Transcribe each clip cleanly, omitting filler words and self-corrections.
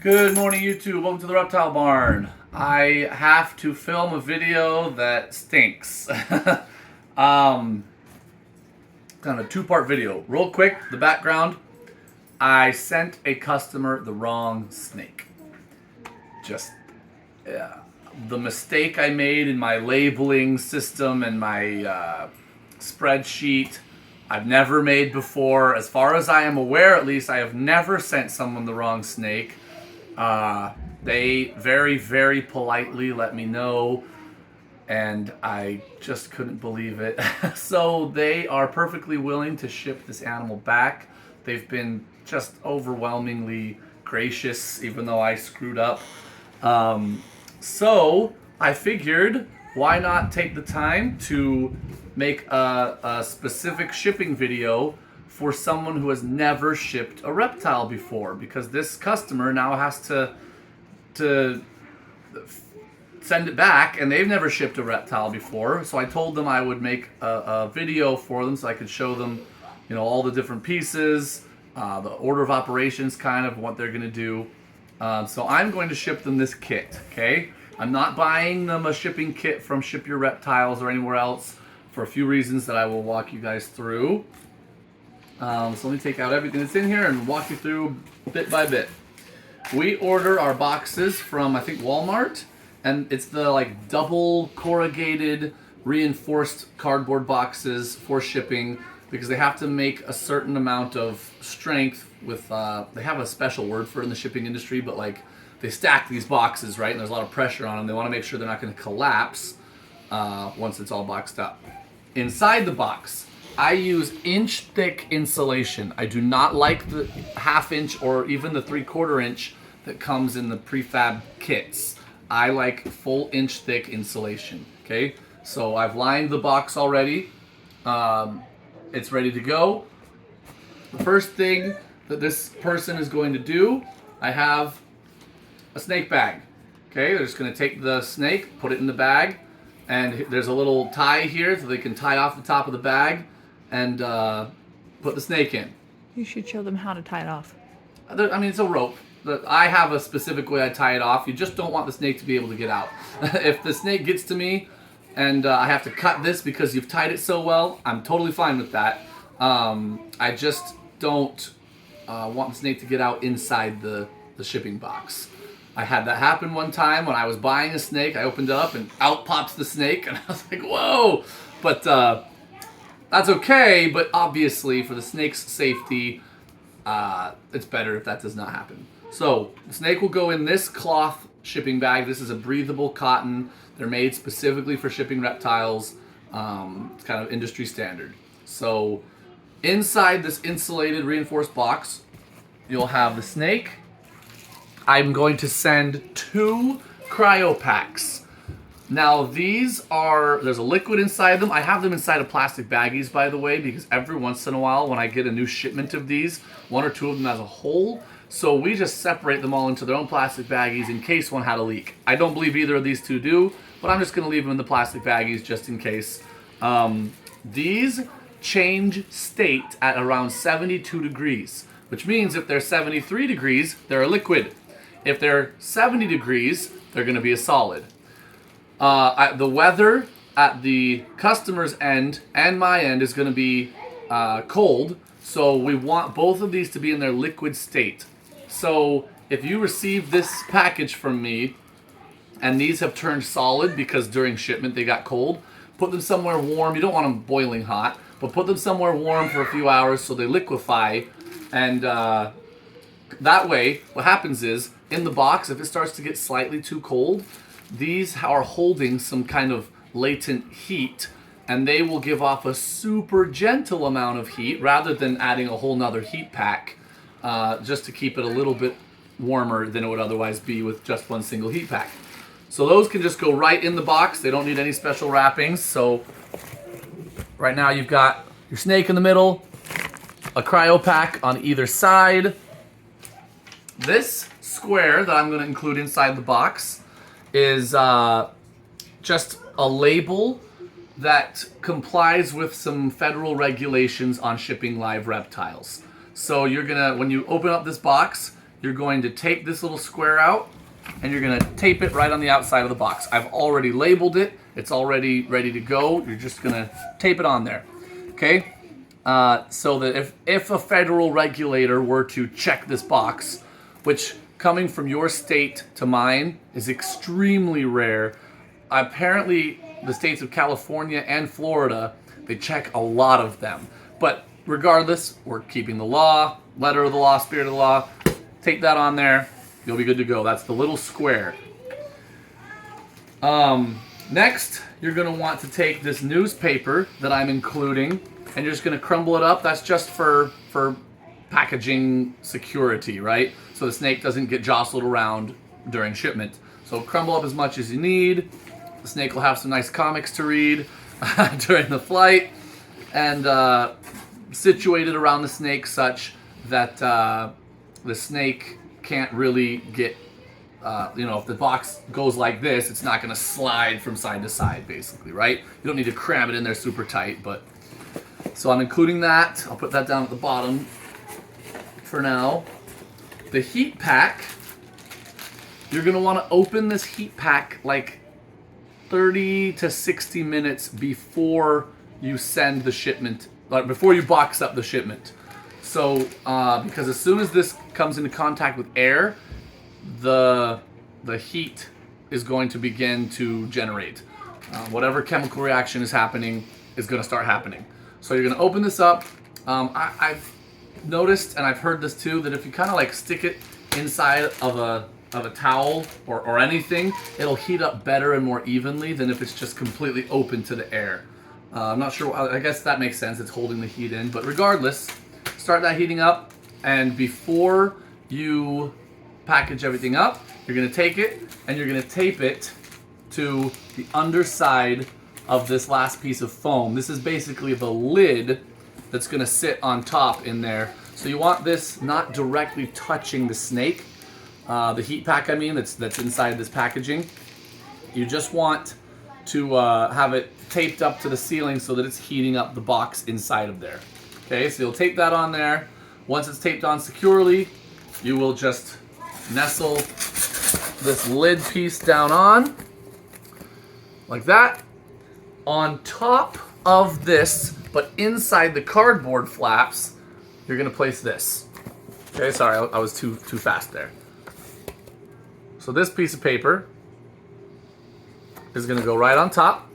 Good morning, YouTube. Welcome to the Reptile Barn. I have to film a video that stinks. Kind of a two-part video. Real quick, the background. I sent a customer the wrong snake. Just the mistake I made in my labeling system and my spreadsheet. I've never made before. As far as I am aware, at least, I have never sent someone the wrong snake. They very, very politely let me know, and I just couldn't believe it. So they are perfectly willing to ship this animal back. They've been just overwhelmingly gracious, even though I screwed up. So I figured, why not take the time to make a specific shipping video for someone who has never shipped a reptile before, because this customer now has to send it back, and they've never shipped a reptile before. So I told them I would make a video for them so I could show them, all the different pieces, the order of operations, kind of what they're going to do. So I'm going to ship them this kit, okay? I'm not buying them a shipping kit from Ship Your Reptiles or anywhere else for a few reasons that I will walk you guys through. So let me take out everything that's in here and walk you through bit by bit. We order our boxes from, I think, Walmart, and it's the double corrugated reinforced cardboard boxes for shipping, because they have to make a certain amount of strength with, they have a special word for it in the shipping industry, but they stack these boxes, right, and there's a lot of pressure on them. They want to make sure they're not going to collapse once it's all boxed up. Inside the box, I use inch-thick insulation. I do not like the half-inch or even the three-quarter-inch that comes in the prefab kits. I like full inch-thick insulation, okay? So I've lined the box already. It's ready to go. The first thing that this person is going to do, I have a snake bag, okay? They're just going to take the snake, put it in the bag, and there's a little tie here so they can tie off the top of the bag and put the snake in. You should show them how to tie it off. It's a rope. I have a specific way I tie it off. You just don't want the snake to be able to get out. If the snake gets to me and I have to cut this because you've tied it so well, I'm totally fine with that. I just don't want the snake to get out inside the shipping box. I had that happen one time when I was buying a snake. I opened it up and out pops the snake, and I was like, whoa! But that's okay, but obviously for the snake's safety, it's better if that does not happen. So the snake will go in this cloth shipping bag. This is a breathable cotton. They're made specifically for shipping reptiles. It's kind of industry standard. So inside this insulated reinforced box, you'll have the snake. I'm going to send 2 cryo packs. Now there's a liquid inside them. I have them inside of plastic baggies, by the way, because every once in a while when I get a new shipment of these, 1 or 2 of them has a hole. So we just separate them all into their own plastic baggies in case one had a leak. I don't believe either of these 2 do, but I'm just going to leave them in the plastic baggies just in case. These change state at around 72 degrees, which means if they're 73 degrees, they're a liquid. If they're 70 degrees, they're going to be a solid. The weather at the customer's end and my end is going to be cold, so we want both of these to be in their liquid state. So if you receive this package from me and these have turned solid because during shipment they got cold, put them somewhere warm. You don't want them boiling hot, but put them somewhere warm for a few hours so they liquefy, and that way what happens is, in the box, if it starts to get slightly too cold, these are holding some kind of latent heat, and they will give off a super gentle amount of heat rather than adding a whole nother heat pack just to keep it a little bit warmer than it would otherwise be with just one single heat pack. So those can just go right in the box. They don't need any special wrappings. So right now you've got your snake in the middle, a cryo pack on either side. This square that I'm going to include inside the box is just a label that complies with some federal regulations on shipping live reptiles. So you're gonna, when you open up this box, you're going to take this little square out and you're going to tape it right on the outside of the box. I've already labeled it. It's already ready to go. You're just going to tape it on there. Okay? So that if a federal regulator were to check this box, which coming from your state to mine is extremely rare, apparently the states of California and Florida, they check a lot of them. But regardless, we're keeping the law, letter of the law, spirit of the law. Take that on there. You'll be good to go. That's the little square. Next, you're going to want to take this newspaper that I'm including, and you're just going to crumble it up. That's just for packaging security, right? So the snake doesn't get jostled around during shipment. So crumble up as much as you need. The snake will have some nice comics to read during the flight, and situate it around the snake such that the snake can't really get, if the box goes like this, it's not going to slide from side to side, basically, right? You don't need to cram it in there super tight, but so I'm including that. I'll put that down at the bottom for now. The heat pack, you're going to want to open this heat pack like 30 to 60 minutes before you send the shipment, like before you box up the shipment. So, because as soon as this comes into contact with air, the heat is going to begin to generate. Whatever chemical reaction is happening is going to start happening. So you're going to open this up. I've noticed, and I've heard this too, that if you kind of like stick it inside of a towel or anything, it'll heat up better and more evenly than if it's just completely open to the air. I'm not sure. I guess that makes sense. It's holding the heat in. But regardless, start that heating up. And before you package everything up, you're going to take it and you're going to tape it to the underside of this last piece of foam. This is basically the lid that's going to sit on top in there. So you want this not directly touching the snake. The heat pack, I mean, that's inside this packaging. You just want to have it taped up to the ceiling so that it's heating up the box inside of there. Okay, so you'll tape that on there. Once it's taped on securely, you will just nestle this lid piece down on, like that. On top of this, but inside the cardboard flaps, you're gonna place this. Okay, sorry, I was too fast there. So this piece of paper is gonna go right on top.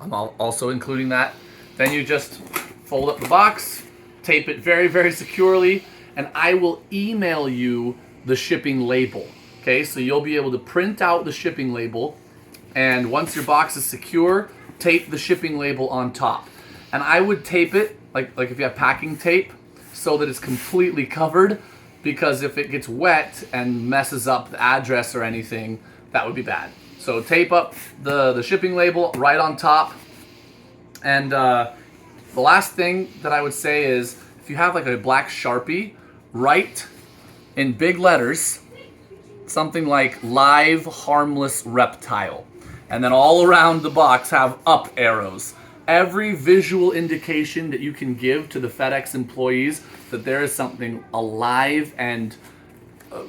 I'm also including that. Then you just fold up the box, tape it very, very securely, and I will email you the shipping label. Okay, so you'll be able to print out the shipping label, and once your box is secure, tape the shipping label on top. And I would tape it, like if you have packing tape, so that it's completely covered, because if it gets wet and messes up the address or anything, that would be bad. So tape up the shipping label right on top. And the last thing that I would say is, if you have like a black Sharpie, write in big letters something like "live harmless reptile," and then all around the box have up arrows. Every visual indication that you can give to the FedEx employees that there is something alive and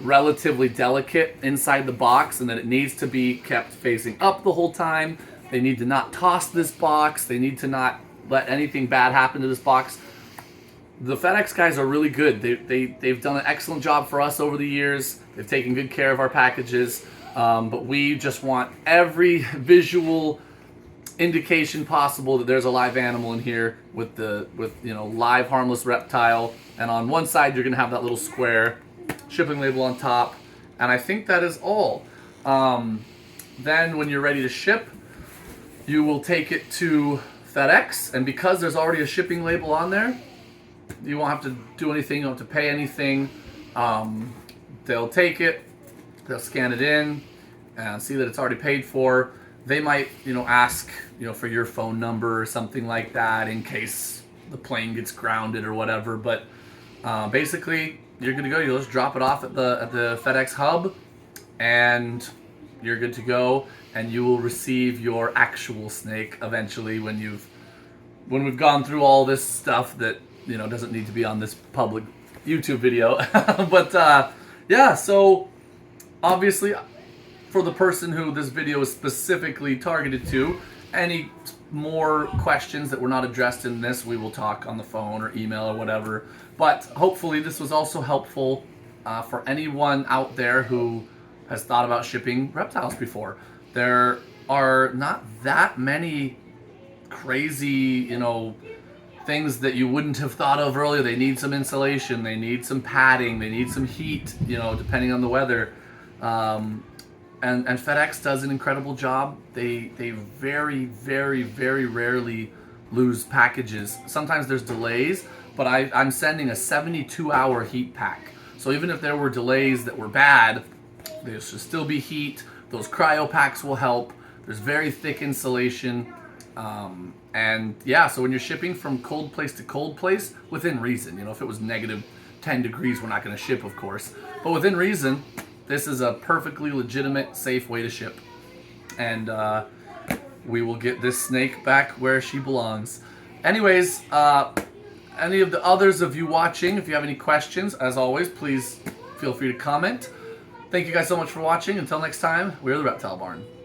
relatively delicate inside the box, and that it needs to be kept facing up the whole time. They need to not toss this box. They need to not let anything bad happen to this box. The FedEx guys are really good. They've done an excellent job for us over the years. They've taken good care of our packages, but we just want every visual indication possible that there's a live animal in here with live harmless reptile. And on one side you're gonna have that little square shipping label on top, and I think that is all. Then when you're ready to ship, you will take it to FedEx, and because there's already a shipping label on there, you won't have to do anything, you don't have to pay anything. They'll take it, they'll scan it in and see that it's already paid for. They might, ask, for your phone number or something like that in case the plane gets grounded or whatever. But basically, you're good to go. You'll just drop it off at the FedEx hub, and you're good to go. And you will receive your actual snake eventually when we've gone through all this stuff that doesn't need to be on this public YouTube video. But yeah, so obviously, for the person who this video is specifically targeted to, any more questions that were not addressed in this, we will talk on the phone or email or whatever. But hopefully, this was also helpful for anyone out there who has thought about shipping reptiles before. There are not that many crazy, things that you wouldn't have thought of earlier. They need some insulation, they need some padding, they need some heat, depending on the weather. And FedEx does an incredible job. They very, very, very rarely lose packages. Sometimes there's delays, but I'm sending a 72-hour heat pack. So even if there were delays that were bad, there should still be heat. Those cryo packs will help. There's very thick insulation. And yeah, so when you're shipping from cold place to cold place, within reason, if it was negative 10 degrees, we're not going to ship, of course. But within reason, this is a perfectly legitimate, safe way to ship. And we will get this snake back where she belongs. Anyways, any of the others of you watching, if you have any questions, as always, please feel free to comment. Thank you guys so much for watching. Until next time, we're the Reptile Barn.